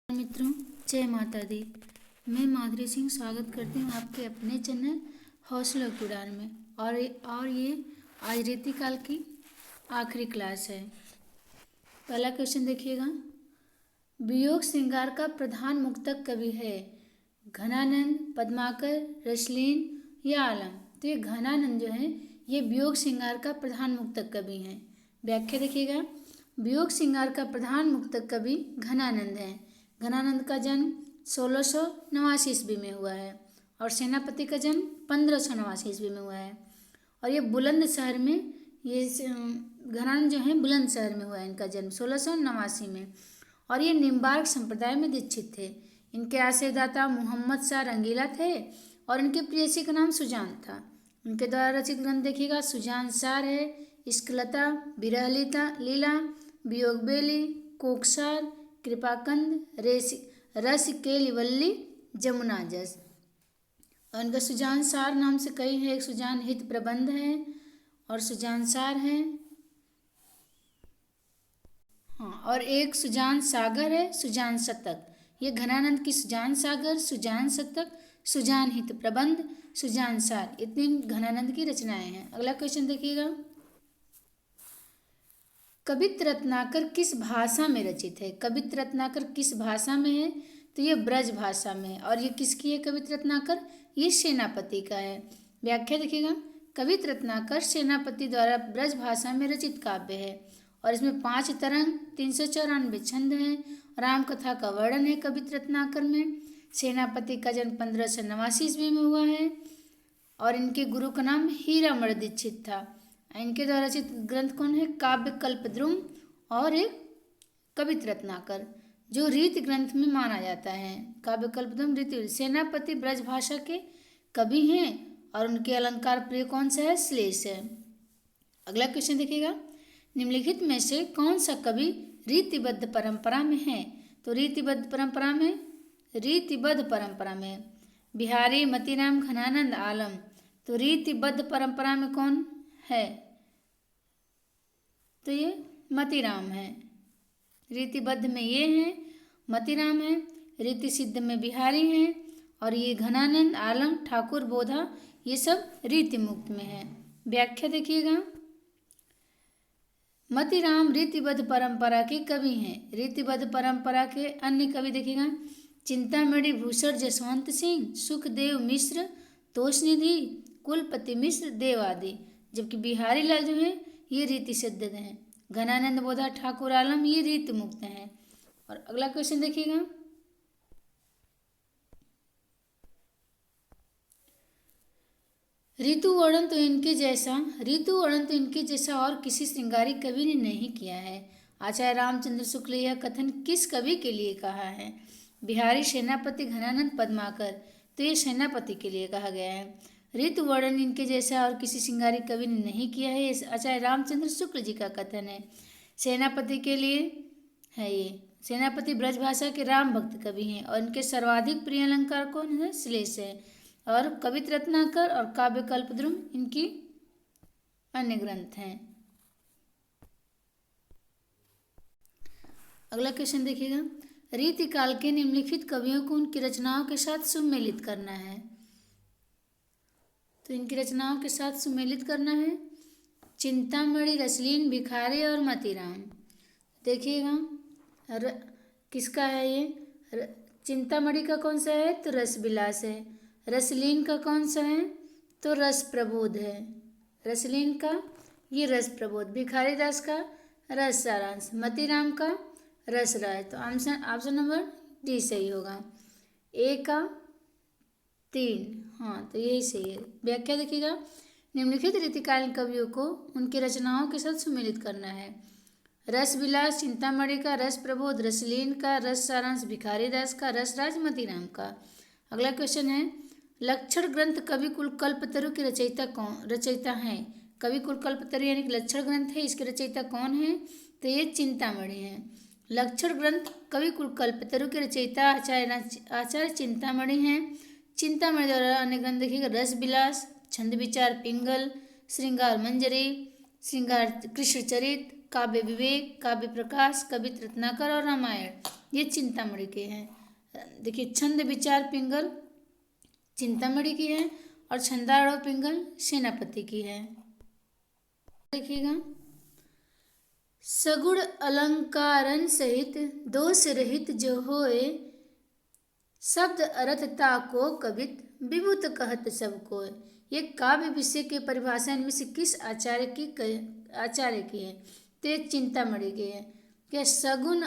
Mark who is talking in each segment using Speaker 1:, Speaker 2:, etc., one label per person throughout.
Speaker 1: मित्रों, जय माता दी। मैं माधुरी सिंह स्वागत करती हूँ आपके अपने चैनल हौसला की उड़ान में। और ये आज रीतिकाल की आखिरी क्लास है। पहला क्वेश्चन देखिएगा। वियोग श्रृंगार का प्रधान मुक्तक कवि है घनानंद, पद्माकर, रसलीन या आलम। तो ये घनानंद जो है ये वियोग श्रृंगार का प्रधान मुक्तक कवि हैं। व्याख्या देखिएगा। वियोग श्रृंगार का प्रधान मुक्तक कवि घनानंद है। घनानंद का जन्म 1689 ईस्वी में हुआ है और सेनापति का जन्म 1589 ईस्वी में हुआ है। और ये बुलंदशहर में घनानंद जो है बुलंदशहर में हुआ है इनका जन्म 1689 में। और ये निम्बार्क संप्रदाय में दीक्षित थे। इनके आश्रयदाता मोहम्मद शाह रंगीला थे और इनके प्रेयसी का नाम सुजान था। उनके द्वारा रचित ग्रंथ देखिएगा। सुजान सार है, इश्कलता, विरह लीला, वियोगबेली, कोकसार, कृपाकंद, रस केलिवल्ली, जमुना जस। और इनका सुजान सार नाम से कई है। एक सुजान हित प्रबंध है और सुजान सार है, हाँ, और एक सुजान सागर है, सुजान शतक। ये घनानंद की सुजान सागर, सुजान शतक, सुजान हित प्रबंध, सुजान सार, इतनी घनानंद की रचनाएं हैं। अगला क्वेश्चन देखिएगा। कवित्त रत्नाकर किस भाषा में रचित है? कवित्त रत्नाकर किस भाषा में है? तो ये ब्रज भाषा में है। और ये किसकी है कवित्त रत्नाकर? ये सेनापति का है। व्याख्या देखिएगा। कवित्त रत्नाकर सेनापति द्वारा ब्रज भाषा में रचित काव्य है और इसमें 5 तरंग, 394 छंद हैं। राम कथा का वर्णन है कवित्त रत्नाकर में। सेनापति का जन्म 1589 ईस्वी में हुआ है और इनके गुरु का नाम हीरामण दीक्षित था। इनके द्वारा रचित ग्रंथ कौन है? काव्य कल्पद्रुम और एक कवित्त रत्नाकर, जो रीति ग्रंथ में माना जाता है। काव्य कल्पद्रुम रीति। सेनापति ब्रज भाषा के कवि हैं और उनके अलंकार प्रिय कौन सा है? श्लेष है। अगला क्वेश्चन देखिएगा। निम्नलिखित में से कौन सा कवि रीतिबद्ध परंपरा में है? तो रीतिबद्ध परंपरा में बिहारी, मतीराम, घनानंद, आलम। तो रीतिबद्ध परंपरा में कौन है? तो ये मतीराम है। रीतिबद्ध में ये हैं, मतीराम है। रीति सिद्ध में बिहारी हैं और ये घनानंद, आलम, ठाकुर, बोधा, ये सब रीति मुक्त में है। व्याख्या देखिएगा। मतीराम रीतिबद्ध परंपरा के कवि हैं। रीतिबद्ध परंपरा के अन्य कवि देखिएगा। चिंतामणि भूषण जसवंत सिंह, सुखदेव मिश्र, तोषनिधि, कुलपति मिश्र, देव आदि। जबकि बिहारी लाल जो है ये रीति सिद्ध हैं। घनानंद, बोधा, ठाकुर, आलम ये रीति मुक्त हैं। और अगला क्वेश्चन देखिएगा। ऋतु वर्णन तो इनके जैसा और किसी श्रृंगारी कवि ने नहीं किया है। आचार्य रामचंद्र शुक्ल यह कथन किस कवि के लिए कहा है? बिहारी, सेनापति, घनानंद, पद्माकर। तो ये सेनापति के लिए कहा गया है। ऋतु वर्णन इनके जैसा और किसी श्रृंगारी कवि ने नहीं किया है, ये आचार्य रामचंद्र शुक्ल जी का कथन है। सेनापति के लिए है ये। सेनापति ब्रजभाषा के राम भक्त कवि हैं और इनके सर्वाधिक प्रिय अलंकार कौन है? श्लेष है। और कवित्त रत्नाकर और काव्य कल्पद्रुम इनकी अन्य ग्रंथ हैं। अगला क्वेश्चन देखिएगा। रीतिकाल के निम्नलिखित कवियों को उनकी रचनाओं के साथ सुमेलित करना है। तो इनकी रचनाओं के साथ सुमेलित करना है चिंतामणि, रसलीन, भिखारी और मतीराम। देखिएगा किसका है ये? चिंतामणि का कौन सा है? तो रस विलास है। रसलीन का कौन सा है? तो रस प्रबोध है। रसलीन का ये रस प्रबोध। भिखारी दास का रस सारांश। मतीराम का रस राय। तो ऑप्शन नंबर डी सही होगा। ए का 3, हाँ, तो यही सही है। व्याख्या देखिएगा। निम्नलिखित रीतिकालीन कवियों को उनकी रचनाओं के साथ सुमेलित करना है। रस विलास चिंतामणि का, रस प्रबोध रसलीन का, रस सारांश भिखारी दास का, रस राज मतीराम का। अगला क्वेश्चन है। लक्षण ग्रंथ कविकुल कल्पतरु के रचयिता हैं। कविकुल कल्पतरु यानी कि लक्षण ग्रंथ है, इसके रचयिता कौन है? तो ये चिंतामणि है। लक्षण ग्रंथ कविकुल कल्पतरु के रचयिता आचार्य चिंतामणि हैं। चिंतामणि द्वारा अन्य ग्रंथ देखिएगा। रस विलास, छंद विचार, पिंगल, श्रृंगार मंजरी, श्रृंगार कृष्ण चरित, काव्य विवेक, काव्य प्रकाश, कवित्त रत्नाकर और रामायण। ये चिंतामणि के हैं। देखिए छंद विचार पिंगल चिंतामणि की है और छंदारोह पिंगल सेनापति की है। देखिएगा, सगुण अलंकारन सहित दोष रहित जो होए, शब्द अर्थ ताको कवित विभूत कहत सब कोय। ये काव्य विषय के परिभाषा इनमें से किस आचार्य की है? तो ये चिंतामणि की है। क्या सगुण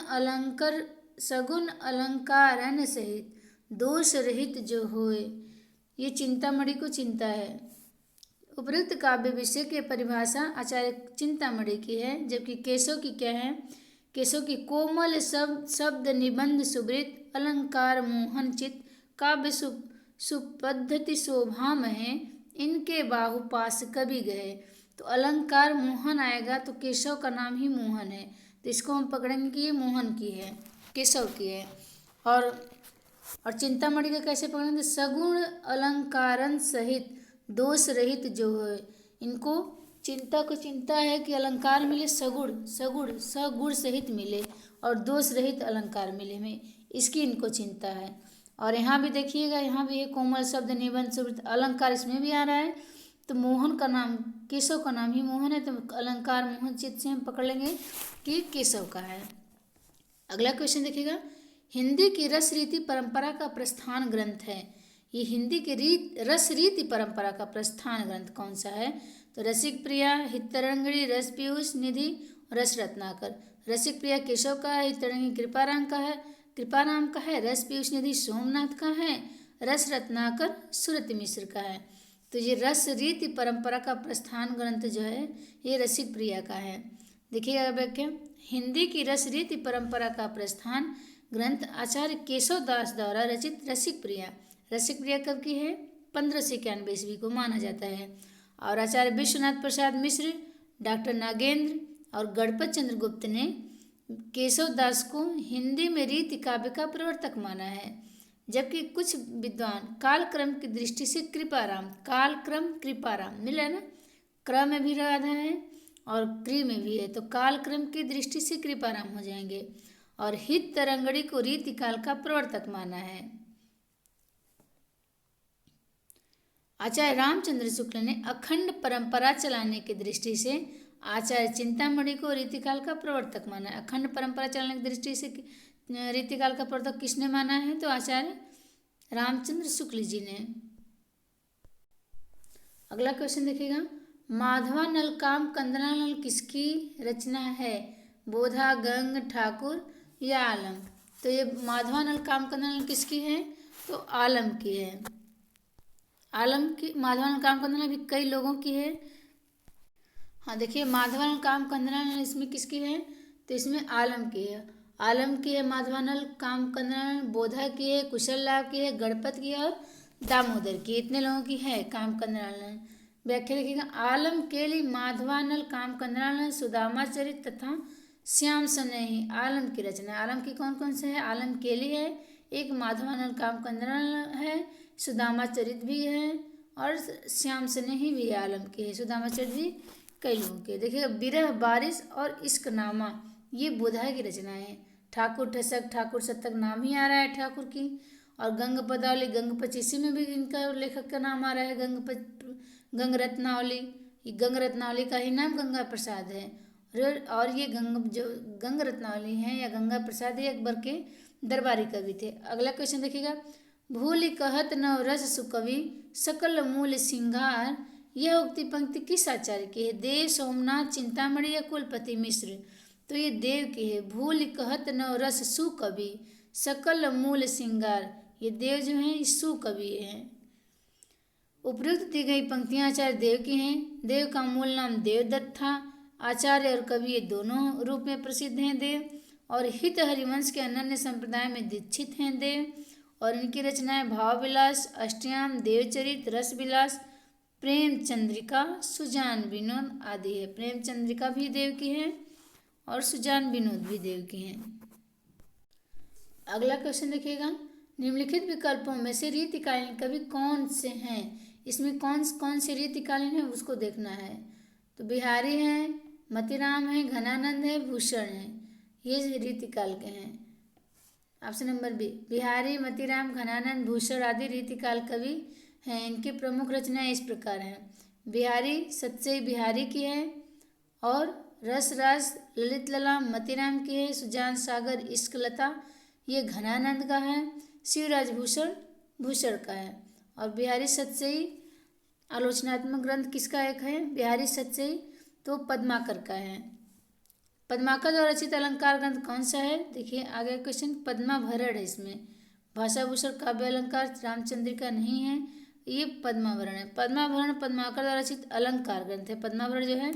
Speaker 1: अलंकारन सहित दोष रहित जो होए, ये चिंतामणि को चिंता है। उपयुक्त काव्य विषय की परिभाषा आचार्य चिंतामणि की है। जबकि केशव की क्या है? केशव की कोमल शब्द निबंध सुवृत अलंकार मोहन चित काव्य सुपद्धति शोभा में इनके बाहुपास कवि गए। तो अलंकार मोहन आएगा तो केशव का नाम ही मोहन है, तो इसको हम पकड़ेंगे कि ये मोहन की है, केशव की है। और चिंतामणि का कैसे पकड़ेंगे? सगुण अलंकारन सहित दोष रहित जो है, इनको चिंता को चिंता है कि अलंकार मिले सगुण सहित मिले और दोष रहित अलंकार मिले में, इसकी इनको चिंता है। और यहाँ भी देखिएगा, यहाँ भी एक कोमल शब्द निबंध सुवृत अलंकार इसमें भी आ रहा है। तो मोहन का नाम, केशव का नाम ही मोहन है, तो अलंकार मोहन चित्त से हम पकड़ लेंगे कि केशव का है। अगला क्वेश्चन देखिएगा, हिंदी की रस रीति परंपरा का प्रस्थान ग्रंथ है। ये हिंदी की रस रीति परंपरा का प्रस्थान ग्रंथ कौन सा है? तो रसिक प्रिया, हितरंगिणी, रस पीयूष निधि, रस रत्नाकर। रसिक प्रिया केशव का है, हितरंगिणी कृपाराम का है, रस पीयूष निधि सोमनाथ का है, रस रत्नाकर सुरति मिश्र का है। तो ये रस रीति परंपरा का प्रस्थान ग्रंथ जो है ये रसिक प्रिया का है। देखिएगा व्याख्या, हिंदी की रस रीति परंपरा का प्रस्थान ग्रंथ आचार्य केशव दास द्वारा रचित रसिक प्रिया कब की है? 1591 ईस्वी को माना जाता है। और आचार्य विश्वनाथ प्रसाद मिश्र, डॉक्टर नागेंद्र और गणपत चंद्र गुप्त ने केशव दास को हिंदी में रीति काव्य का प्रवर्तक माना है। जबकि कुछ विद्वान कालक्रम की दृष्टि से कृपाराम मिला ना, क्रम में भी राधा है और क्री में भी है, तो कालक्रम की दृष्टि से कृपाराम हो जाएंगे। और हित तरंगड़ी को रीति काल का प्रवर्तक माना है। आचार्य रामचंद्र शुक्ल ने अखंड परंपरा चलाने की दृष्टि से आचार्य चिंतामणि को रीतिकाल का प्रवर्तक माना है। अखंड परंपरा चलाने की दृष्टि से रीतिकाल का प्रवर्तक किसने माना है? तो आचार्य रामचंद्र शुक्ल जी ने। अगला क्वेश्चन देखिएगा, माधवानल काम कंदनानल किसकी रचना है? बोधा, गंग, ठाकुर या आलम? तो ये माधवानल काम कंदनानल किसकी है? तो आलम की है। आलम की माधवानल काम कंदनानल भी कई लोगों की है। हाँ देखिए, माधवानल काम कंदनानल इसमें किसकी है? तो इसमें आलम की है। आलम की है माधवानल काम कंदनानल, बोधा की है, कुशल लाभ की है, गणपत की है और दामोदर की, इतने लोगों की है काम कंदनानल। व्याख्या लिखिएगा, आलम केली माधवानल काम कंदनानल सुदामा चरित तथा श्याम सनेही आलम की रचना। आलम की कौन कौन से है? आलम केली है, एक माधवानल काम कंदनानल है, सुदामा चरित भी है और श्याम सनेही भी आलम की है। सुदामा चरित भी कई लोगों के। देखिए, बिरह, बारिश और इश्कनामा ये बोधा की रचनाएं हैं। ठाकुर ठसक, ठाकुर शतक नाम ही आ रहा है ठाकुर की। और गंग पदावली, गंग पचीसी में भी इनका लेखक का नाम आ रहा है गंग रत्नावली। ये गंग रत्नावली का ही नाम गंगा प्रसाद है। और ये गंग रत्नावली हैं या गंगा प्रसाद ये अकबर के दरबारी कवि थे। अगला क्वेश्चन देखिएगा, भूल कहत नव रस सुकवि सकल मूल सिंगार, यह उक्ति पंक्ति किस आचार्य की है? देव, सोमनाथ, चिंतामणि या कुलपति मिश्र? तो ये देव की है। भूल कहत नव रस सुकवि सकल मूल सिंगार, ये देव जो हैं सुकवि हैं। उपयुक्त दी गई पंक्तियां आचार्य देव की हैं। देव का मूल नाम देवदत्त था। आचार्य और कवि ये दोनों रूप में प्रसिद्ध हैं देव। और हित हरिवंश के अनन्य संप्रदाय में दीक्षित हैं देव। और इनकी रचनाएं भाव विलास, अष्टयाम, देवचरित, रस विलास, प्रेम चंद्रिका, सुजान विनोद आदि है। प्रेम चंद्रिका भी देव की है और सुजान विनोद भी देव की हैं। अगला क्वेश्चन देखिएगा, निम्नलिखित विकल्पों में से रीतिकालीन कवि कौन से हैं? इसमें कौन से रीतिकालीन है उसको देखना है। तो बिहारी हैं, मतीराम हैं, घनानंद है, भूषण है, ये रीतिकाल के हैं। Option number B. Bihari, Matiram, Ghananand, Bhushan आदि रीतिकाल कवि हैं। इनकी प्रमुख रचनाएं इस प्रकार हैं। बिहारी सतसई बिहारी की है, और रसराज ललित ललाम मतीराम की है। सुजान सागर इश्कलता ये घनानंद का है। शिवराज भूषण भूषण का है। और बिहारी सतसई आलोचनात्मक ग्रंथ किसका एक है? बिहारी सतसई तो पद्माकर का है। पद्माकर द्वारा रचित अलंकार ग्रंथ कौन सा है? देखिए आगे क्वेश्चन, पद्माभरण है इसमें। भाषाभूषण काव्य अलंकार रामचंद्रिका नहीं है, ये पद्माभरण है। पद्माभरण पद्माकर द्वारा रचित अलंकार ग्रंथ है। पद्माभरण जो है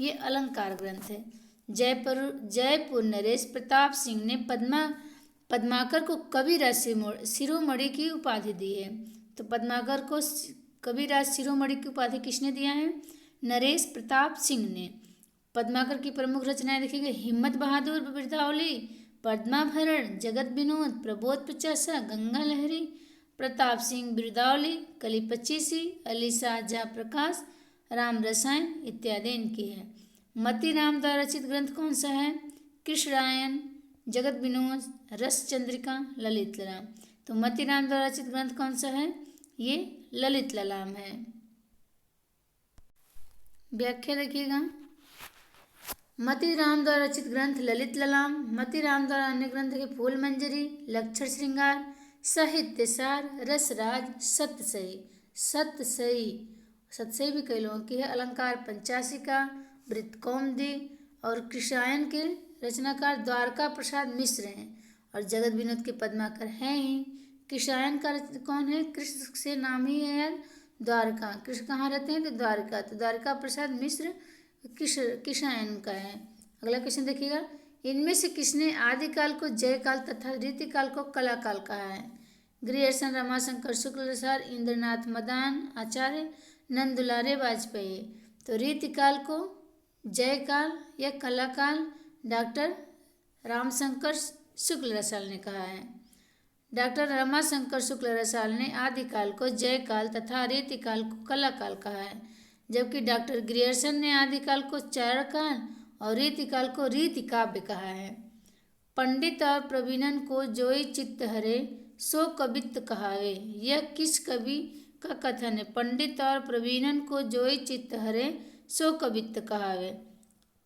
Speaker 1: ये अलंकार ग्रंथ है। जयपुर नरेश प्रताप सिंह ने पद्माकर को कविराज शिरोमणि की उपाधि दी है। तो पद्माकर को कविराज शिरोमणि की उपाधि किसने दिया है? नरेश प्रताप सिंह ने। पद्माकर की प्रमुख रचनाएं देखिएगा, हिम्मत बहादुर बिरदावली, पद्माभरण, जगत विनोद, प्रबोध प्रचासा, गंगा लहरी, प्रताप सिंह बिरदावली, कली पचीसी, अली शाह जयप्रकाश, राम रसायन इत्यादि इनकी है। मतीराम द्वारा रचित ग्रंथ कौन सा है? कृष्णरायन, जगत विनोद, रस चंद्रिका, ललित ललाम। तो मतीराम द्वारा रचित ग्रंथ कौन सा है? ये ललित ललाम है। व्याख्या देखिएगा, मतीराम द्वारा रचित ग्रंथ ललित ललाम। मतीराम द्वारा अन्य ग्रंथ के फूल मंजरी, लक्षण श्रृंगार, साहित्य सार, रसराज, सतसई। सतसई भी कई लोगों की है। अलंकार पंचाशिका, वृत्तकौमुदी, और कृष्णायन के रचनाकार द्वारका प्रसाद मिश्र हैं। और जगत विनोद के पद्माकर हैं ही। कृष्णायन का कौन है? कृष्ण से नाम ही है यार, द्वारका। कृष्ण कहाँ रहते हैं? तो द्वारका। तो द्वारका प्रसाद मिश्र कृष्णायन का है। अगला क्वेश्चन देखिएगा, इनमें से किसने आदिकाल को जयकाल तथा रीतिकाल को कलाकाल कहा है? ग्रियर्सन, रमाशंकर शुक्ल रसाल, इंद्रनाथ मदान आचार्य, नंदुलारे वाजपेयी। तो रीतिकाल को जयकाल या कलाकाल डॉक्टर रामशंकर शुक्ल रसाल ने कहा है। डॉक्टर रमाशंकर शुक्ल रसाल ने आदिकाल को जयकाल तथा रीतिकाल को कलाकाल कहा है, जबकि डॉक्टर ग्रियर्सन ने आदिकाल को चारणकाल और रीतिकाल को रीतिकाव्य कहा है। पंडित और प्रवीणन को जोई चित्त हरे सो कवित्त कहावे, यह किस कवि का कथन है? पंडित और प्रवीणन को जोई चित्त हरे सो कवित्त कहावे,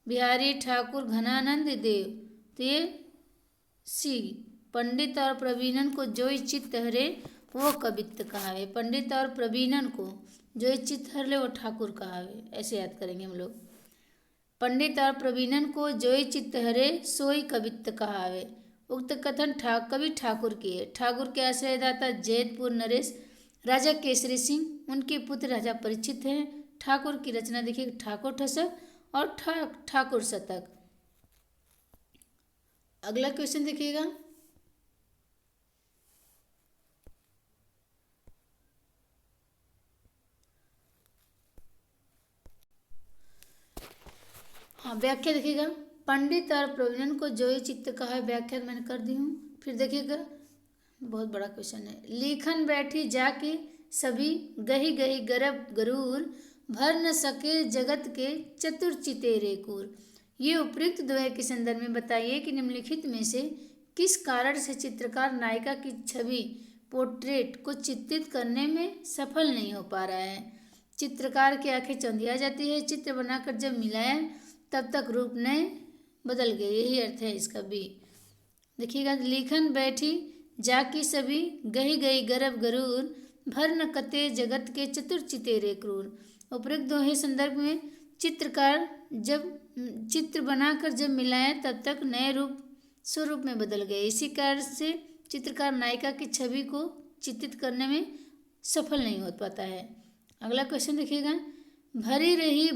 Speaker 1: बिहारी ठाकुर घनानंद देव। तो ये सी, पंडित और प्रवीणन को जोई चित्त हरे वो कवित्त कहावे। पंडित और प्रवीणन को जोई चित्त हर ले वो ठाकुर कहावे, ऐसे याद करेंगे हम लोग। पंडित और प्रवीणन को जोई चित्त हरे सोई कवित्त कहावे। उक्त कथन कवि ठाकुर की है। ठाकुर के आश्रयदाता जैतपुर नरेश राजा केसरी सिंह, उनके पुत्र राजा परीक्षित हैं। ठाकुर की रचना देखिए, ठाकुर ठसक और ठाकुर शतक। अगला क्वेश्चन देखिएगा, हाँ व्याख्या देखिएगा, पंडित और प्रवीणन को जोई चित्त कहा है, व्याख्या मैंने कर दी हूँ। फिर देखिएगा, बहुत बड़ा क्वेश्चन है। लिखन बैठी जाके सभी गही गही गरब गरूर, भर न सके जगत के चतुर चितेरे कूर। ये उपयुक्त दोहे के संदर्भ में बताइए कि निम्नलिखित में से किस कारण से चित्रकार नायिका की छवि पोर्ट्रेट को चित्रित करने में सफल नहीं हो पा रहा है? चित्रकार की आंखें चौंधिया जाती है, चित्र बनाकर जब मिलाया तब तक रूप नए बदल गए, यही अर्थ है इसका भी। देखिएगा, लिखन बैठी जाकी सभी गही गई गरब गरूर, भर न कते जगत के चतुर चितेरे क्रूर। उपयुक्त दोहे संदर्भ में चित्रकार जब चित्र बनाकर जब मिलाया तब तक नए रूप स्वरूप में बदल गए, इसी कारण से चित्रकार नायिका की छवि को चित्रित करने में सफल नहीं हो पाता है। अगला क्वेश्चन देखिएगा, भरी रही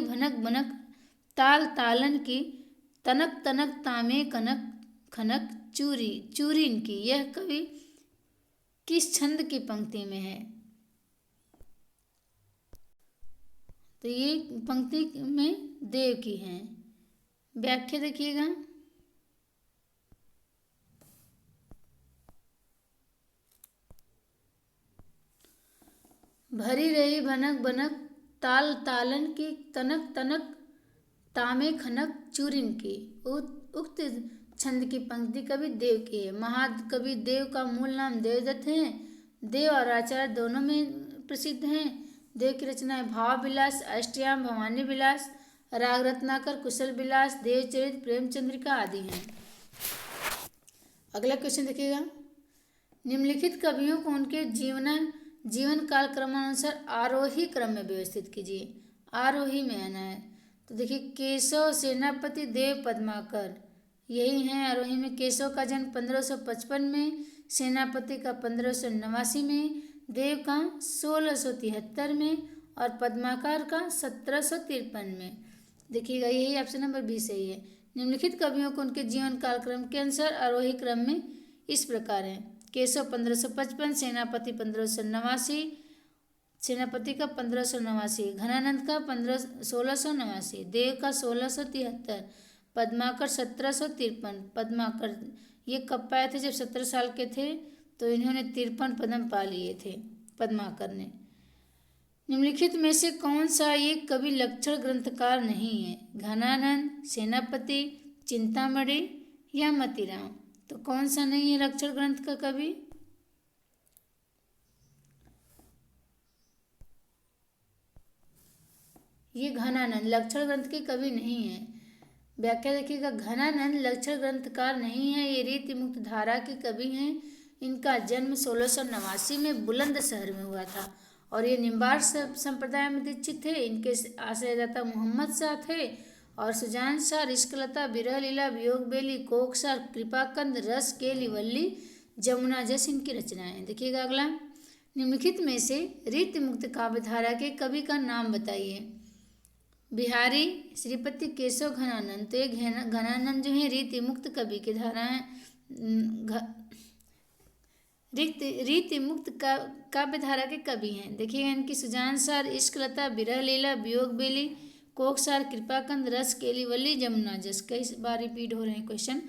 Speaker 1: भनक बनक ताल तालन की, तनक तनक तामे कनक खनक चूरीन की, यह कवि किस छंद की पंक्ति में है? तो ये पंक्ति में देव की है। व्याख्या देखिएगा, भरी रही भनक बनक ताल तालन की, तनक तनक तामे खनक चूरिन की। उक्त छंद की पंक्ति कवि देव की है। महाकवि देव का मूल नाम देवदत्त है। देव और आचार्य दोनों में प्रसिद्ध हैं। देव की रचनाएं भाव विलास, अष्टयाम, भवानी विलास, राग रत्नाकर, कुशल विलास, देवचरित, प्रेमचंद्रिका आदि हैं। अगला क्वेश्चन देखिएगा, निम्नलिखित कवियों को उनके जीवन काल क्रमानुसार आरोही क्रम में व्यवस्थित कीजिए। आरोही में आना है। तो देखिए, केशव, सेनापति, देव, पद्माकर, यही हैं आरोही में। केशव का जन्म 1555 में, सेनापति का 1589 में, देव का 1673 में और पद्माकर का 1753 में। देखिएगा, यही ऑप्शन नंबर बी सही है। निम्नलिखित कवियों को उनके जीवन कालक्रम के अनुसार आरोही क्रम में इस प्रकार है। केशव 1555, सेनापति 1589, सेनापति का 1589, घनानंद का 1689, देव का 1673, पद्माकर 1753। पद्माकर ये कब पाए थे? जब 17 साल के थे, तो इन्होंने 53 पद्म पा लिए थे पद्माकर ने। निम्नलिखित में से कौन सा एक कवि लक्षण ग्रंथकार नहीं है? घनानंद, सेनापति, चिंतामणि या मतीराम? तो कौन सा नहीं है लक्षण ग्रंथ का कवि? ये घनानंद लक्षण ग्रंथ के कवि नहीं है। व्याख्या देखिएगा, घनानंद लक्षण ग्रंथकार नहीं है, ये रीति मुक्त धारा के कवि हैं। इनका जन्म 1689 में बुलंदशहर में हुआ था और ये निम्बार संप्रदाय में दीक्षित थे। इनके आश्रयदाता मोहम्मद शाह थे और सुजान शाह, इश्कलता, विरह लीला, वियोग बेली, कोकसार, कृपाकंद, रस केली, वल्ली, जमुना जस इनकी रचनाएं। देखिएगा अगला, निम्नलिखित में से रीति मुक्त काव्यधारा के कवि का नाम बताइए। बिहारी, श्रीपति, केशव, घनानंद। तो ये घनानंद जो है रीति मुक्त कवि की धारा है, रीति मुक्त काव्य धारा के कवि हैं। देखिएगा, इनकी सुजान सार, इश्कलता, विरह लीला, वियोग बेली, कोकसार, कृपाकंद, रस केली, वल्ली, जमुना जस। कई बार रिपीट हो रहे हैं क्वेश्चन।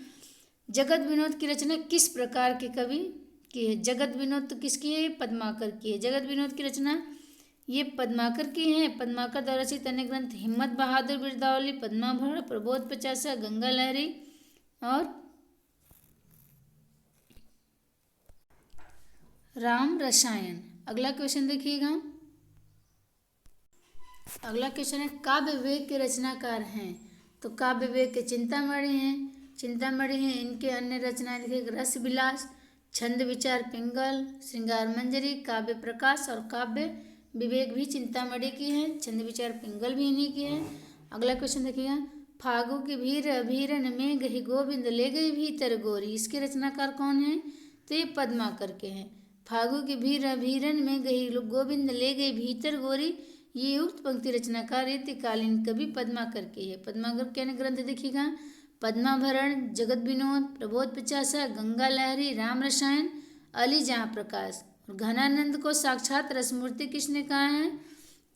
Speaker 1: जगत विनोद की रचना किस प्रकार के कवि की है? जगत विनोद तो किसकी है? पद्माकर की है। जगत विनोद की रचना ये पद्माकर की है। पद्माकर द्वारा रचित अन्य ग्रंथ हिम्मत बहादुर, बिरदावली, पद्माभरण, प्रबोध पचासा, गंगा लहरी और राम रसायन। अगला क्वेश्चन देखिएगा, अगला क्वेश्चन है काव्य विवेक के रचनाकार हैं। तो काव्य विवेक के चिंतामणि हैं। इनके अन्य रचनाएं देखिए, रस विलास, छंद विचार पिंगल, श्रृंगार मंजरी, काव्य प्रकाश और काव्य विवेक भी चिंतामणि की है। छंद विचार पिंगल भी इन्हीं की है। अगला क्वेश्चन देखिएगा, फागु की भीर अभीरन में गही गोविंद ले गई भीतर गोरी, इसके रचनाकार कौन है? तो ये पद्माकर के हैं। फागु की भीर अभीरन में गही गोविंद ले गई भीतर गोरी, ये उक्त पंक्ति रचनाकार रीतिकालीन कवि पद्माकर की है। पद्माकर के अन्य ग्रंथ देखिएगा, पद्माभरण, जगत विनोद, प्रबोध पिचासा, गंगा लहरी, राम रसायन, अली जहाँ प्रकाश। और घनानंद को साक्षात रसमूर्ति किसने कहा है?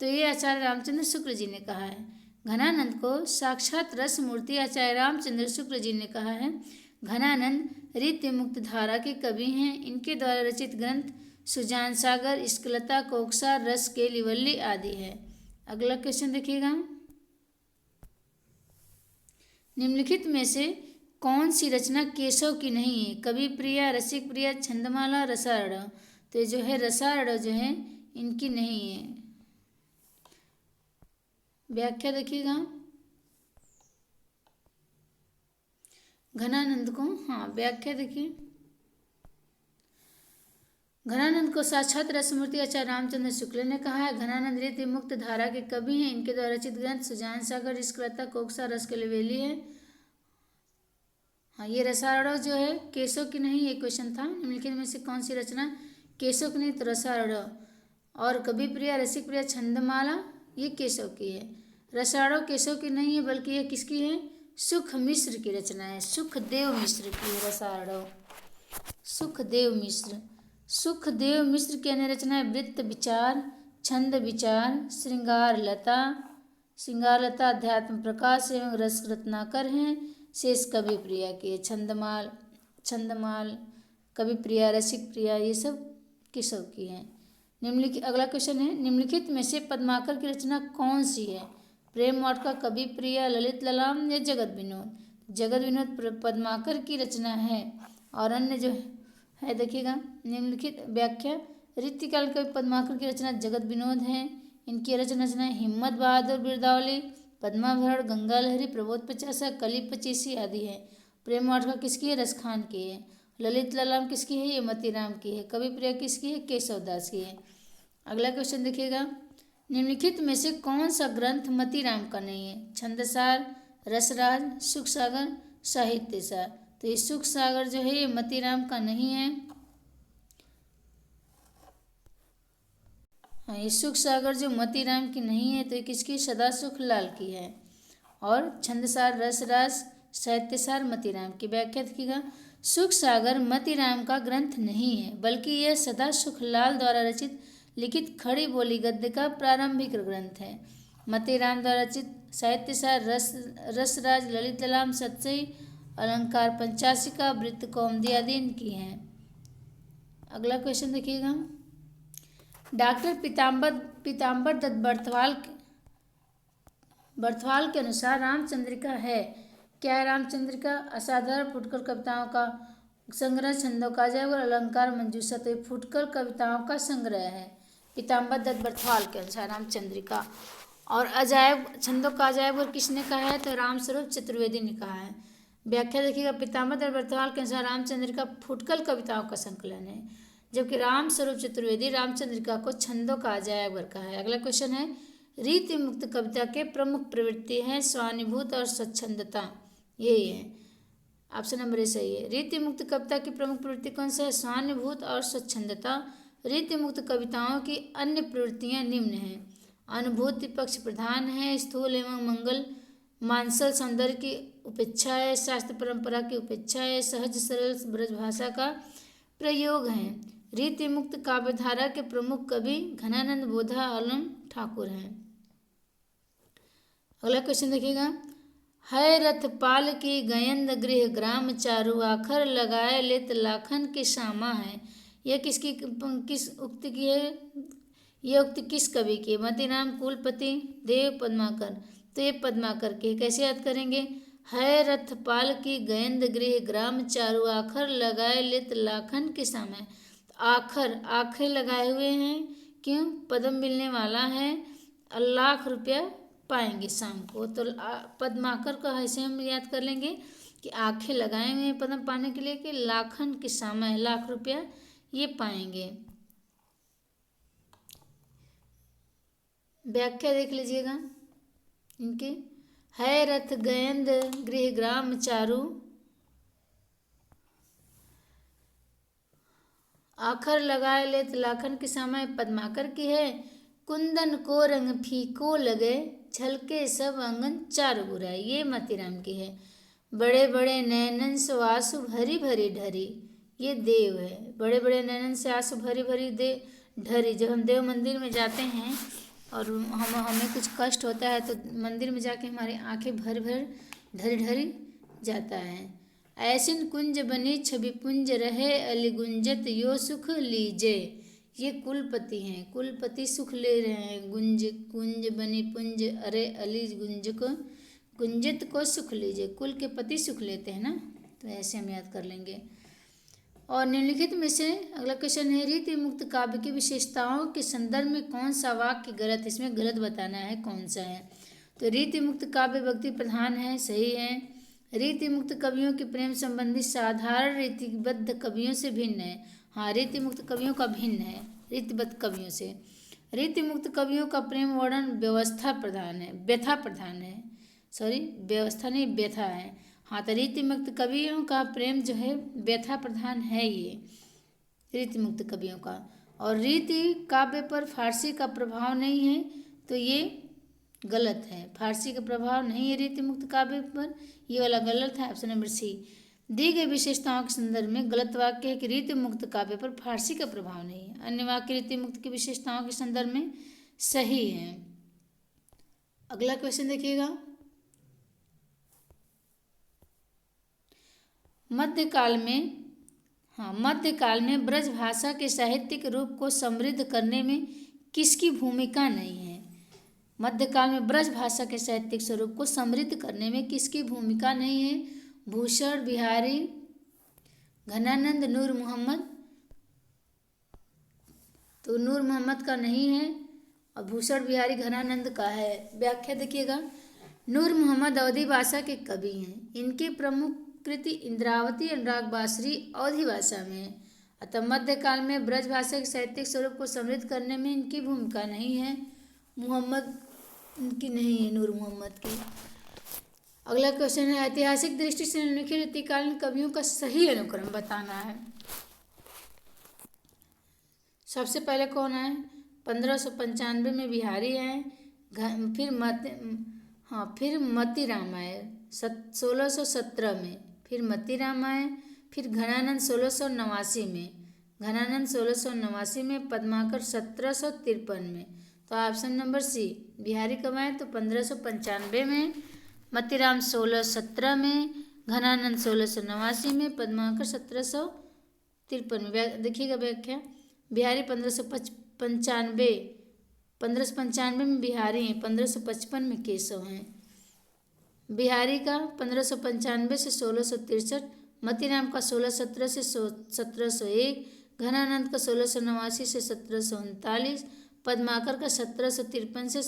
Speaker 1: तो ये आचार्य रामचंद्र शुक्ल जी ने कहा है। घनानंद को साक्षात रसमूर्ति आचार्य रामचंद्र शुक्ल जी ने कहा है। घनानंद रीति मुक्त धारा के कवि हैं। इनके द्वारा रचित ग्रंथ सुजान सागर, इश्कलता, कोकसार, रस केली, वल्ली आदि है। अगला क्वेश्चन देखिएगा, निम्नलिखित में से कौन सी रचना केशव की नहीं है? कवि प्रिया, रसिक प्रिया, छंदमाला, रसारड़। तो जो है रसारड़ जो है इनकी नहीं है। व्याख्या देखिएगा, घनानंद को, व्याख्या देखिए, घनानंद को साक्षात रसमूर्ति आचार्य रामचंद्र शुक्ल ने कहा है। घनानंद रीति मुक्त धारा के कवि हैं। इनके द्वारा रचित ग्रंथ सुजान सागर, इश्कलता, कोकसार, रस केली, वल्ली है। ये रसारड़ जो है केशव की नहीं, ये क्वेश्चन था। निम्नलिखित में से कौन सी रचना केशव की नहीं? तो रसारड़। और कवि प्रिया, रसिक प्रिया, छंदमाला ये केशव की है। रसारड़ केशव की नहीं है, बल्कि ये किसकी है? सुख मिश्र की रचना है। सुखदेव मिश्र की है रसारड़। सुखदेव मिश्र की अन्य रचना है वृत्त विचार, छंद विचार, श्रृंगार लता, अध्यात्म प्रकाश एवं रस रत्नाकर हैं। शेष कवि प्रिया की है। छंदमाल, कवि प्रिया, रसिक प्रिया ये सब केशव की हैं। निम्नलिखित, अगला क्वेश्चन है, निम्नलिखित में से पद्माकर की रचना कौन सी है? प्रेम वाटिका, कवि प्रिया, ललित ललाम या जगत विनोद। जगत विनोद पद्माकर की रचना है। और अन्य जो है देखिएगा, निम्नलिखित व्याख्या। रीतिकाल कवि पद्माकर की रचना जगत विनोद है। इनकी रचनाएं हिम्मत बहादुर बिरदावली, पद्माभरण, गंगा लहरी, प्रबोध पचासा, कली पचीसी आदि है। प्रेम वाटिका किसकी है? रसखान की है। ललित ललाम किसकी है? ये मतीराम की है। कवि प्रिया किसकी है? केशवदास की है। अगला क्वेश्चन देखिएगा, निम्नलिखित में से कौन सा ग्रंथ मतीराम का नहीं है? छंदसार, रसराज, सुख सागर, साहित्य सार। तो ये सुख सागर जो है ये मतीराम का नहीं है। हाँ, ये सुख सागर जो मतीराम की नहीं है तो ये किसकी? सदा सुख लाल की है। और छंदसार, रसराज, साहित्यसार मतीराम की। व्याख्या देखिएगा, सुख सागर मतीराम का ग्रंथ नहीं है, बल्कि यह सदा सुखलाल द्वारा रचित लिखित खड़ी बोली गद्य का प्रारंभिक ग्रंथ है। मतीराम द्वारा रचित साहित्यसार, रसराज, ललित ललाम, सतसई, अलंकार पंचाशिका, वृत्त कौमुदी आदि इनकी हैं। अगला क्वेश्चन देखिएगा, डॉक्टर पीताम्बर दत्त बर्थवाल के अनुसार रामचंद्रिका है क्या है? रामचंद्रिका असाधारण फुटकर कविताओं का संग्रह, छंदों का अजायब और अलंकार मंजूषा। तो ये फुटकर कविताओं का संग्रह है पीताम्बर दत्त बर्थवाल के अनुसार रामचंद्रिका। और अजायब, छंदों का अजायब और किसने कहा है? तो रामस्वरूप चतुर्वेदी ने कहा है। व्याख्या देखिएगा, पीताम्बर दत्त बर्थवाल के अनुसार रामचंद्रिका फुटकर कविताओं का संकलन है, जबकि रामस्वरूप चतुर्वेदी रामचंद्रिका को छंदों का अजायब कहा है। अगला क्वेश्चन है, रीति मुक्त कविता के प्रमुख प्रवृत्ति हैं स्वानुभूत और स्वच्छंदता। यही है, ऑप्शन नंबर ए सही है। रीति मुक्त कविता की प्रमुख प्रवृत्ति कौन सा है? स्वानुभूत और स्वच्छंदता। रीति मुक्त कविताओं की अन्य प्रवृत्तियां निम्न हैं। अनुभूति पक्ष प्रधान है, स्थूल एवं मंगल मानसल सौंदर्य की उपेक्षा है, शास्त्र परंपरा की उपेक्षा है, सहज सरल ब्रजभाषा का प्रयोग है। रीति मुक्त काव्यधारा के प्रमुख कवि घनानंद बोधा आलम ठाकुर हैं। अगला क्वेश्चन देखिएगा, है रथपाल की गयंद गृह ग्राम चारु, आखर लगाए लेत लाखन के श्यामा है। यह किस उक्ति की है? यह उक्ति किस कवि की है? मतीराम, कुलपति, देव, पद्माकर। तो ये पद्माकर की। कैसे याद करेंगे? है रथपाल की गयंद गृह ग्राम चारु, आखर लगाए लेत लाखन के श्यामा। आखर, आखिर लगाए हुए हैं, क्यों? पद्म मिलने वाला है, लाख रुपया पाएंगे शाम को। तो पद्माकर का ऐसे हम याद कर लेंगे कि आंखें लगाए हुए हैं पद्म पाने के लिए, कि लाखन के सामा है, लाख रुपया ये पाएंगे। व्याख्या देख लीजिएगा इनकी, है रथ गयंद गृह ग्राम चारु, आखर लगाए लेत लाखन के समय पद्माकर की है। कुंदन को रंग फीको लगे, छलके सब अंगन चार बुराई, ये मतीराम की है। बड़े बड़े नैनन से आंसू भरी भरी ढरी, ये देव है। बड़े बड़े नैनन से आंसू भरी भरी ढरी। जब हम देव मंदिर में जाते हैं और हमें कुछ कष्ट होता है तो मंदिर में जाके हमारी आंखें भर भर ढरी ढरी जाता है। ऐसिन कुंज बनी छवि पुंज रहे, अली गुंजत यो सुख लीजे, ये कुलपति हैं। कुलपति सुख ले रहे हैं। गुंज, कुंज बनी पुंज, अरे अली गुंज को, गुंजित को सुख लीजिए। कुल के पति सुख लेते हैं ना, तो ऐसे हम याद कर लेंगे। और निम्नलिखित में से अगला क्वेश्चन है, रीति मुक्त काव्य की विशेषताओं के संदर्भ में कौन सा वाक्य गलत है? इसमें गलत बताना है कौन सा है। तो रीति मुक्त काव्य भक्ति प्रधान है, सही है। रीति मुक्त कवियों के प्रेम संबंधी साधारण रीतिबद्ध कवियों से भिन्न है। हाँ, रीति मुक्त कवियों का भिन्न है रीतिबद्ध कवियों से। रीति मुक्त कवियों का प्रेम वर्णन व्यवस्था प्रधान है, व्यथा प्रधान है, सॉरी व्यवस्था नहीं व्यथा है। हाँ, तो रीति मुक्त कवियों का प्रेम जो है व्यथा प्रधान है, ये रीति मुक्त कवियों का। और रीति काव्य पर फारसी का प्रभाव नहीं है, तो ये गलत है। फारसी का प्रभाव नहीं है रीति मुक्त काव्य पर, ये वाला गलत है, ऑप्शन नंबर सी। दी गई विशेषताओं के संदर्भ में गलत वाक्य है कि रीति मुक्त काव्य पर फारसी का प्रभाव नहीं है। अन्य वाक्य रीति मुक्त की विशेषताओं के संदर्भ में सही है। अगला क्वेश्चन देखिएगा, मध्यकाल में ब्रज भाषा के साहित्यिक रूप को समृद्ध करने में किसकी भूमिका नहीं है? मध्यकाल में ब्रज भाषा के साहित्यिक स्वरूप को समृद्ध करने में किसकी भूमिका नहीं है? भूषण बिहारी घनानंद नूर मोहम्मद, तो नूर मोहम्मद का नहीं है और भूषण बिहारी घनानंद का है। व्याख्या देखिएगा, नूर मोहम्मद अवधी भाषा के कवि हैं। इनकी प्रमुख कृति इंद्रावती अनुराग बांसुरी अवधी भाषा में है। अतः मध्यकाल में ब्रज भाषा के साहित्यिक स्वरूप को समृद्ध करने में इनकी भूमिका नहीं है। मोहम्मद इनकी नहीं है, नूर मोहम्मद की। अगला क्वेश्चन है, ऐतिहासिक दृष्टि से निम्नलिखित रीतिकालीन कवियों का सही अनुक्रम बताना है। सबसे पहले कौन है? 1595 में बिहारी हैं, फिर मतीराम आए 1617 में, फिर मतीराम आए, फिर घनानंद 1689 में, घनानंद 1689 में, पद्माकर 1753 में। तो ऑप्शन नंबर सी, बिहारी कब आए? तो 1595 में, मतीराम 1617 में, घनानंद 1689 में, पद्माकर 1753 में। देखिएगा व्याख्या, बिहारी 1595 में बिहारी हैं, 1555 में केशव हैं। बिहारी का 1595 से 1663, मतीराम का 1617 से 1701, घनानंद का 1689 से 1739, पद्माकर का 1753 से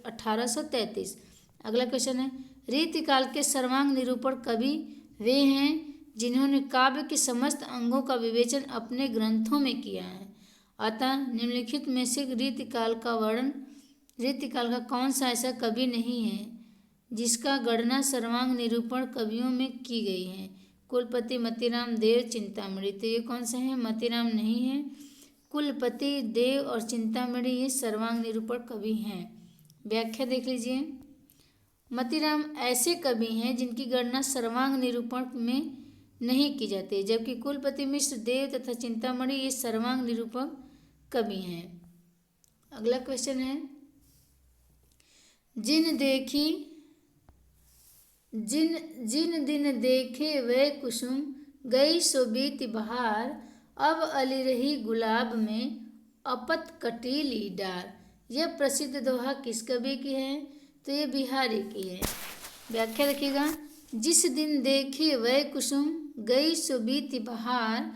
Speaker 1: 1833। अगला क्वेश्चन है, रीतिकाल के सर्वांग निरूपण कवि वे हैं जिन्होंने काव्य के समस्त अंगों का विवेचन अपने ग्रंथों में किया है। अतः निम्नलिखित में से रीतिकाल का कौन सा ऐसा कवि नहीं है जिसका गणना सर्वांग निरूपण कवियों में की गई है? कुलपति, मतीराम, देव, चिंतामणि। तो ये कौन सा है? मतीराम नहीं है। कुलपति, देव और चिंतामणि ये सर्वांग निरूपण कवि हैं। व्याख्या देख लीजिए, मतीराम ऐसे कवि हैं जिनकी गणना सर्वांग निरूपण में नहीं की जाती, जबकि कुलपति मिश्र, देव तथा चिंतामणि ये सर्वांग निरूपण कवि हैं। अगला क्वेश्चन है, जिन दिन देखे वह कुसुम, गई सो बीती बहार, अब अली रही गुलाब में, अपत कटीली डार। यह प्रसिद्ध दोहा किस कवि की है? तो ये बिहारी की है। व्याख्या देखिएगा, जिस दिन देखे वह कुसुम, गई सो बीती बहार,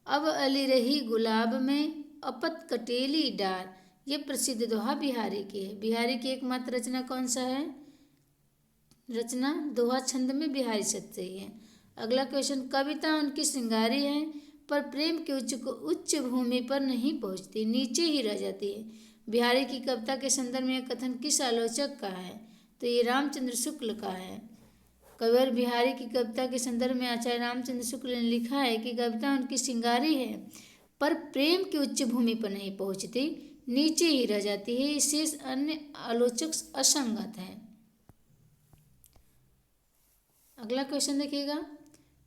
Speaker 1: अब अली रही गुलाब में, अपत कटीली डार। ये प्रसिद्ध दोहा बिहारी की है। बिहारी की एकमात्र रचना कौन सा है? रचना दोहा छंद में बिहारी शब्द ही है। अगला क्वेश्चन, कविता उनकी श्रृंगारी है पर प्रेम के उच्च भूमि पर नहीं पहुंचती, नीचे ही रह जाती है। बिहारी की कविता के संदर्भ में यह कथन किस आलोचक का है? तो ये रामचंद्र शुक्ल का है। कविवर बिहारी की कविता के संदर्भ में आचार्य रामचंद्र शुक्ल ने लिखा है कि कविता उनकी श्रृंगारी है पर प्रेम की उच्च भूमि पर नहीं पहुंचती, नीचे ही रह जाती है। इससे अन्य आलोचक असंगत है। अगला क्वेश्चन देखिएगा,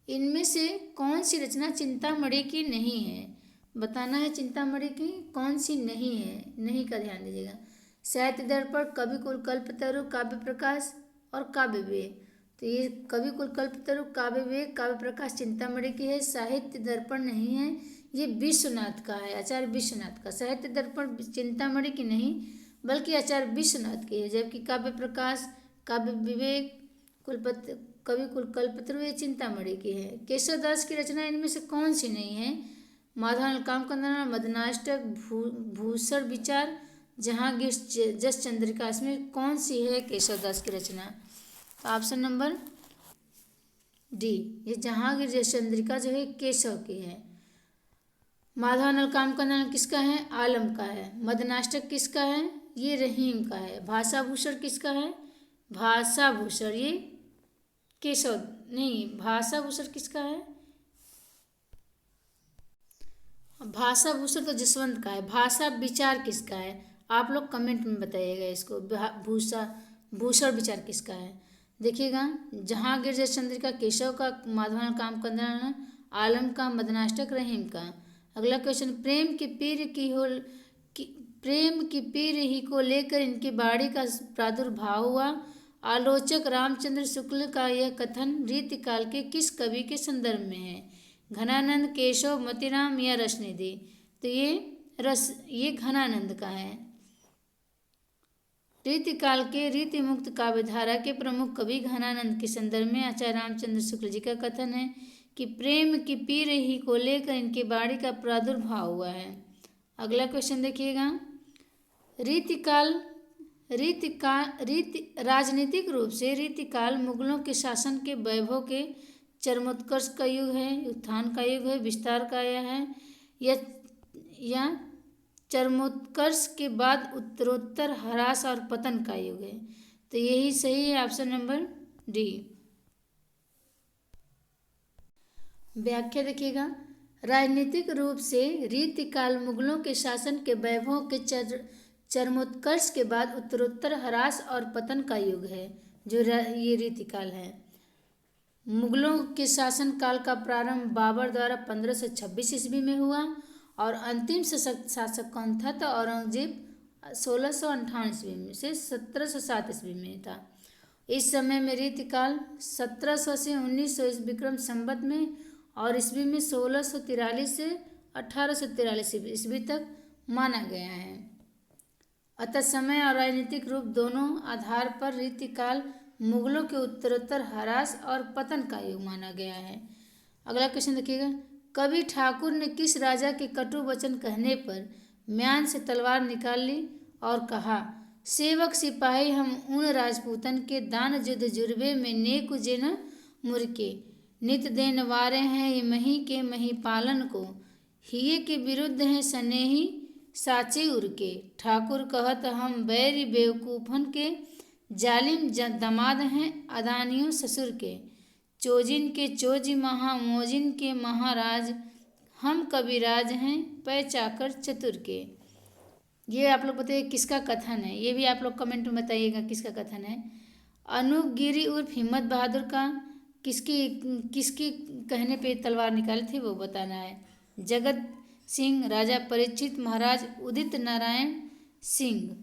Speaker 1: इनमें से कौन सी रचना चिंतामणि की नहीं है? बताना है चिंतामणि की कौन सी नहीं है। नहीं का ध्यान दीजिएगा। साहित्य दर्पण, कविकुल कल्पतरु, काव्य प्रकाश और काव्य विवेक। तो ये कविकुल कल्पतरु, काव्य विवेक, काव्य प्रकाश चिंतामणि की है। साहित्य दर्पण नहीं है, ये विश्वनाथ का है, आचार्य विश्वनाथ का। साहित्य दर्पण चिंतामणि की नहीं बल्कि आचार्य विश्वनाथ की है, जबकि काव्य प्रकाश, काव्य विवेक, कविकुल कल्पतरु ये चिंतामणि की है। केशवदास की रचना इनमें से कौन सी नहीं है? माधवानल कामकंदना, मदनाष्टक, भूषण विचार, जहांगीर जस चंद्रिका। इसमें कौन सी है केशवदास की रचना? तो ऑप्शन नंबर डी, ये जहांगीर जस चंद्रिका जो है केशव की है। माधवानल कामकंदना किसका है? आलम का है। मदनाष्टक किसका है? ये रहीम का है। भाषाभूषण किसका है? भाषाभूषण ये केशव नहीं, भाषाभूषण किसका है? भाषाभूषण तो जसवंत का है। भाषा विचार किसका है? आप लोग कमेंट में बताइएगा इसको। भूषण विचार किसका है? देखिएगा, जहांगीर जस चंद्रिका केशव का, माधवानल कामकंदना आलम का, मदनाष्टक रहीम का। अगला क्वेश्चन, प्रेम की पीर ही को लेकर इनकी बाणी का प्रादुर्भाव हुआ। आलोचक रामचंद्र शुक्ल का यह कथन रीतिकाल के किस कवि के संदर्भ में है? घनानंद, केशव, मतीराम या रसनिधि। तो ये घनानंद का है। रीतिकाल के रीति मुक्त काव्य धारा के प्रमुख कवि घनानंद के संदर्भ में आचार्य रामचंद्र शुक्ल जी का कथन है कि प्रेम की पी रही को लेकर इनके वाणी का प्रादुर्भाव हुआ है। अगला क्वेश्चन देखिएगा। राजनीतिक रूप से रीतिकाल मुगलों के शासन के वैभव के चरमोत्कर्ष का युग है, उत्थान का युग है, विस्तार का यह है, या चरमोत्कर्ष के बाद उत्तरोत्तर ह्रास और पतन का युग है। तो यही सही है, ऑप्शन नंबर डी। व्याख्या देखिएगा। राजनीतिक रूप से रीतिकाल मुगलों के शासन के वैभव के चरमोत्कर्ष के बाद उत्तरोत्तर ह्रास और पतन का युग है, जो ये रीतिकाल है। मुगलों के शासन काल का प्रारंभ बाबर द्वारा 1526 ईस्वी में हुआ और अंतिम शासक कौन था? तो औरंगजेब 1658 ईस्वी में से 1707 ईस्वी में था। इस समय में रीतिकाल 1700 से 1900 विक्रम संवत में और ईस्वी में 1643 से 1843 ईस्वी तक माना गया है। अतः समय और राजनीतिक रूप दोनों आधार पर रीतिकाल मुगलों के उत्तरोत्तर ह्रास और पतन का युग माना गया है। अगला क्वेश्चन देखिएगा। कवि ठाकुर ने किस राजा के कटु वचन कहने पर म्यान से तलवार निकाल ली और कहा, सेवक सिपाही हम उन राजपूतन के दान युद्ध जुर्बे में नेकु जेन मुरके नित देन वारे हैं ये मही के मही पालन को हिये के विरुद्ध हैं सनेही साचे उरके। ठाकुर कहत हम बैरी बेवकूफन के जालिम दमाद हैं अदानियों ससुर के चोजिन के चोजी महा मोजिन के महाराज हम कविराज हैं पै चाकर चतुर के। ये आप लोग बताइए किसका कथन है, ये भी आप लोग कमेंट में बताइएगा किसका कथन है। अनूप गिरी उर्फ हिम्मत बहादुर का किसकी कहने पे तलवार निकाली थी वो बताना है। जगत सिंह, राजा परीक्षित, महाराज उदित नारायण सिंह।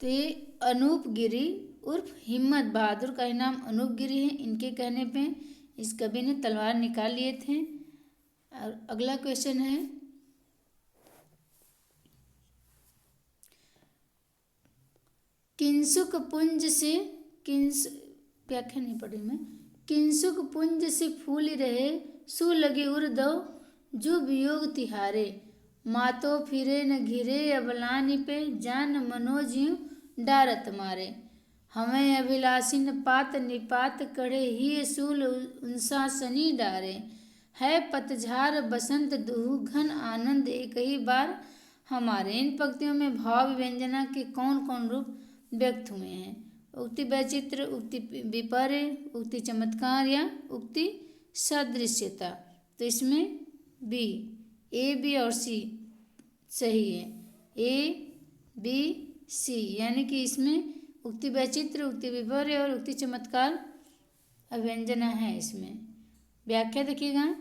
Speaker 1: तो ये अनूप गिरी उर्फ हिम्मत बहादुर का ही नाम अनूप गिरी है, इनके कहने पे इस कवि ने तलवार निकाल लिए थे। और अगला क्वेश्चन है, किंसुक पुंज से व्याख्या नहीं पढ़ी मैं। किंसुक पुंज से फूल रहे सु लगे उर्दव जो वियोग तिहारे मातो फिरे न घिरे अबलानी पे जान मनोजियो डारत मारे हमें अभिलाषिन पात निपात कड़े ही सूल उनसा सनी डारे है पतझार बसंत दुहु घन आनंद एक ही बार हमारे। इन पंक्तियों में भाव व्यंजना के कौन कौन रूप व्यक्त हुए हैं? उक्ति वैचित्र, उक्ति विपर्य, उक्ति चमत्कार या उक्ति सदृश्यता। तो इसमें बी, ए बी और सी सही है। ए बी सी यानी कि इसमें उक्ति वैचित्र, उक्ति विपर्य और उक्ति चमत्कार अव्यंजना है इसमें। व्याख्या देखिएगा।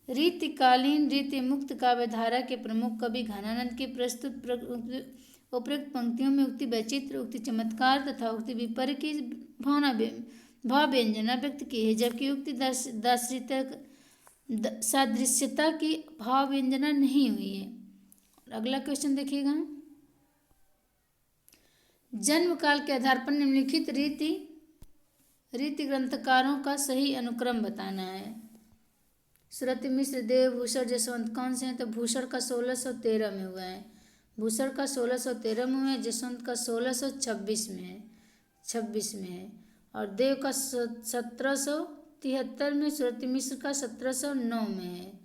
Speaker 1: रीतिकालीन रीति मुक्त काव्य धारा के प्रमुख कवि घनानंद के प्रस्तुत उपयुक्त पंक्तियों में उक्ति वैचित्र, उक्ति चमत्कार तथा उक्ति विपर्य की भाव व्यंजना व्यक्त की है, जबकि उक्ति सादृश्यता की भाव व्यंजना नहीं हुई है। अगला क्वेश्चन देखिएगा। जन्म काल के आधार पर निम्नलिखित रीति ग्रंथकारों का सही अनुक्रम बताना है। सुरति मिश्र, देव, भूषण, जसवंत कौन से हैं? तो भूषण का 1613 में हुआ है। भूषण का 1613 में है, जसवंत का 1626 में है, 26 में है और देव का 1773 में, सुरति मिश्र का 1709 में है।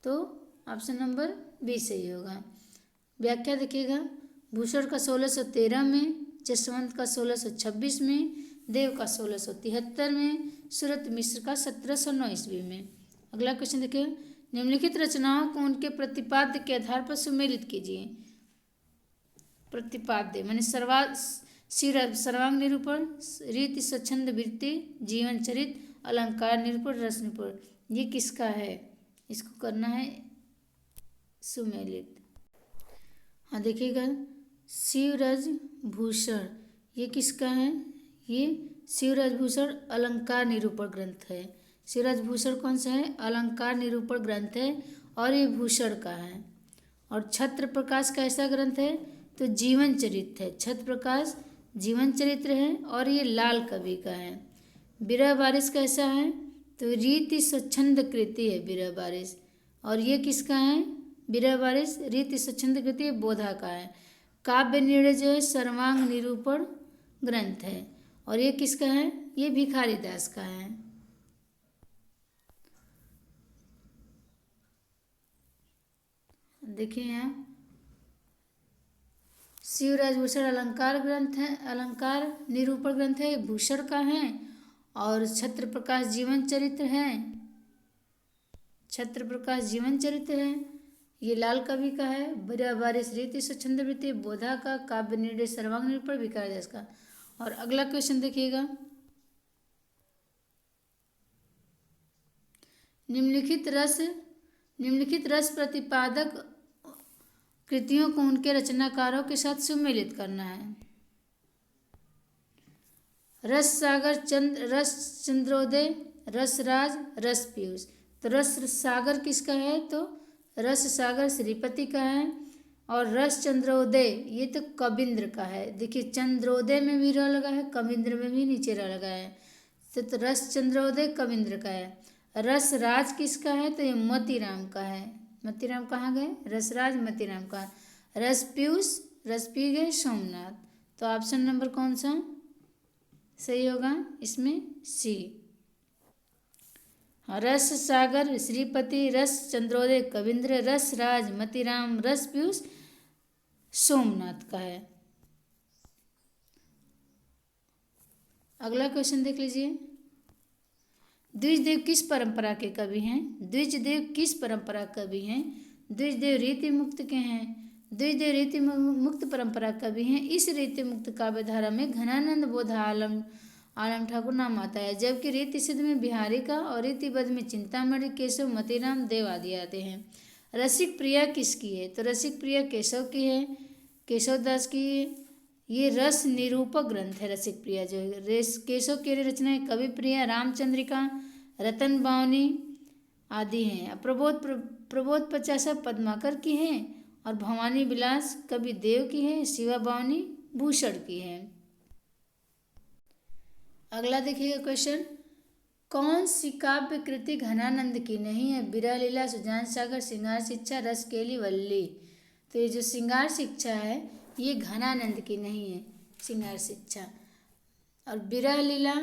Speaker 1: तो ऑप्शन नंबर बी सही होगा। व्याख्या देखिएगा। भूषण का 1613 में, जसवंत का 1626 में, देव का 1673 में, सुरति मिश्र का 1709 ईस्वी में। अगला क्वेश्चन देखिए। निम्नलिखित रचनाओं को उनके प्रतिपाद्य के आधार पर सुमेलित कीजिए। प्रतिपाद्य माने सर्वांग निरूपण, रीति स्वच्छंद वृत्ति, जीवन चरित, अलंकार निरूपण, रस निरूपण। ये किसका है? इसको करना है सुमेलित। हाँ देखिएगा। शिवराज भूषण ये किसका है? ये शिवराज भूषण अलंकार निरूपण ग्रंथ है। शिवराज भूषण कौन सा है? अलंकार निरूपण ग्रंथ है और ये भूषण का है। और छत्र प्रकाश का ऐसा ग्रंथ है तो जीवन चरित है। छत्र प्रकाश जीवन चरित्र है और ये लाल कवि का है। बिरह बारिश कैसा है? तो रीति स्वच्छंद कृति है बिरह बारिश। और ये किसका है? बिरह बारिश रीति स्वच्छंद कृति बोधा का है। काव्य निर्णय जो है सर्वांग निरूपण ग्रंथ है। और ये किसका है? ये भिखारी दास का है। देखिए यहाँ शिवराज भूषण अलंकार ग्रंथ है, अलंकार निरूपण ग्रंथ है, भूषण का है। और छत्र प्रकाश जीवन चरित्र है, छत्र प्रकाश जीवन चरित्र है, ये लाल कवि का है। बिरह बारिश रीति स्वच्छंद वृत्ति बोधा का। काव्य निर्णय सर्वांग निरूपण भिखारी दास का। और अगला क्वेश्चन देखिएगा, निम्नलिखित रस प्रतिपादक कृतियों को उनके रचनाकारों के साथ सुमेलित करना है। रस सागर रस चंद्रोदय, रस राज, रस पीयूष। तो रस सागर किसका है? तो रस सागर श्रीपति का है। और रस चंद्रोदय ये तो कविंद्र का है। देखिए चंद्रोदय में भी र लगा है, कविंद्र में भी नीचे र लगा है। तो रस चंद्रोदय कविंद्र का है। रस राज किसका है? तो ये मोतीराम का है। मोतीराम कहाँ गए? रसराज मोतीराम का। रस पी गए सोमनाथ। तो ऑप्शन नंबर कौन सा सही होगा इसमें? सी। रस सागर श्रीपति, रस चंद्रोदय कविंद्र, रस राज मोतीराम, रस पीयूष सोमनाथ का है। अगला क्वेश्चन देख लीजिए, द्विजदेव किस परंपरा के कवि हैं? द्विजदेव किस परंपरा कवि हैं? द्विजदेव रीति मुक्त के हैं। द्विजदेव रीति मुक्त परंपरा कवि हैं। इस रीति मुक्त काव्य धारा में घनानंद बोधा आलम ठाकुर नाम आता है, जबकि रीति सिद्ध में बिहारी का और रीतिबद्ध में चिंतामणि, केशव, मोतीराम, देव आदि आते हैं। रसिक प्रिया किसकी है? तो रसिक प्रिया केशव की है, केशव दास की। ये रस निरूपक ग्रंथ है रसिक प्रिया जो है। केशव की रचना है कवि प्रिया, रामचंद्रिका, रतन बावनी आदि हैं। प्रबोध पचासा पद्माकर की है और भवानी विलास कवि देव की है, शिवा बावनी भूषण की है। अगला देखिएगा क्वेश्चन, कौन सी काव्य कृति घनानंद की नहीं है? बिरह लीला, सुजान सागर, श्रृंगार शिक्षा, रस केली वल्ली। तो ये जो श्रृंगार शिक्षा है ये घनानंद की नहीं है, श्रृंगार शिक्षा। और बिरह लीला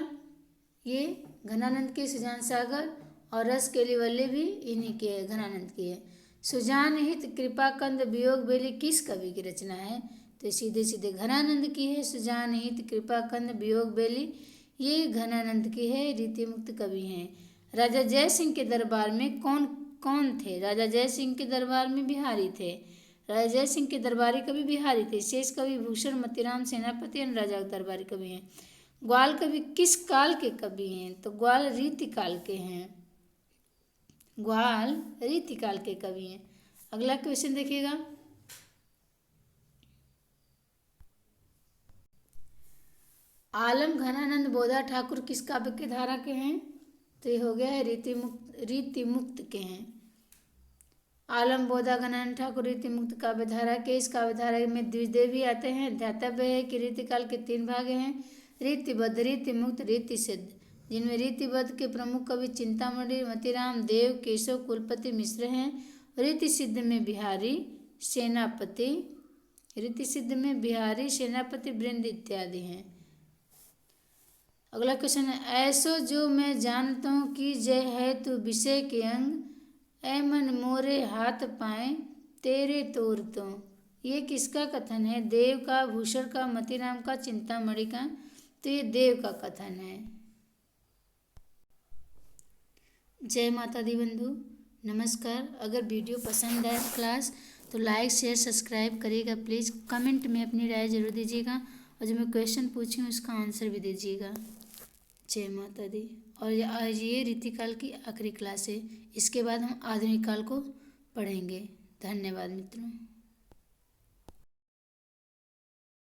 Speaker 1: ये घनानंद की, सुजान सागर और रस केली वल्ली भी इन्हीं के है, घनानंद की है। सुजान हित कृपाकंद वियोग बेली किस कवि की रचना है? तो सीधे सीधे घनानंद की है। सुजान हित कृपाकंद वियोग बेली ये घनानंद की है, रीति मुक्त कवि हैं। राजा जय सिंह के दरबार में कौन कौन थे? राजा जय सिंह के दरबार में बिहारी थे। राजा जय सिंह के दरबारी कवि बिहारी थे। शेष कवि भूषण, मोतीराम, सेनापति और राजा के दरबारी कवि हैं। ग्वाल कवि किस काल के कवि हैं? तो ग्वाल रीति काल के हैं, ग्वाल रीति काल के कवि हैं। अगला क्वेश्चन देखिएगा, आलम घनानंद बोधा ठाकुर किस काव्य की धारा के हैं? तो ये हो गया है रीति मुक्त के हैं। आलम बोधा घनानंद ठाकुर रीति मुक्त काव्य धारा के। इस काव्य धारा में द्विजदेव भी आते हैं। ध्यातव्य है कि रीतिकाल के 3 भाग हैं, रीतिबद्ध, रीति मुक्त, रीति सिद्ध, जिनमें रीतिबद्ध के प्रमुख कवि चिंतामणि, मोतीराम, देव, केशव, कुलपति मिश्र हैं। रीति सिद्ध में बिहारी, सेनापति, रीति सिद्ध में बिहारी, सेनापति, वृंद इत्यादि हैं। अगला क्वेश्चन है, ऐसो जो मैं जानता हूँ कि जय है तू विषय के अंग, ऐ मन मोरे हाथ पाए तेरे तोर तो। ये किसका कथन है? देव का, भूषण का, मोतीराम का, चिंतामणि का। तो ये देव का कथन है। जय माता दी बंधु, नमस्कार। अगर वीडियो पसंद आए क्लास तो लाइक शेयर सब्सक्राइब करिएगा प्लीज़। कमेंट में अपनी राय जरूर दीजिएगा और जो मैं क्वेश्चन पूछी हूँ उसका आंसर भी दीजिएगा। जय माता दी। और आज ये रीतिकाल की आखिरी क्लास है, इसके बाद हम आधुनिक काल को पढ़ेंगे। धन्यवाद मित्रों।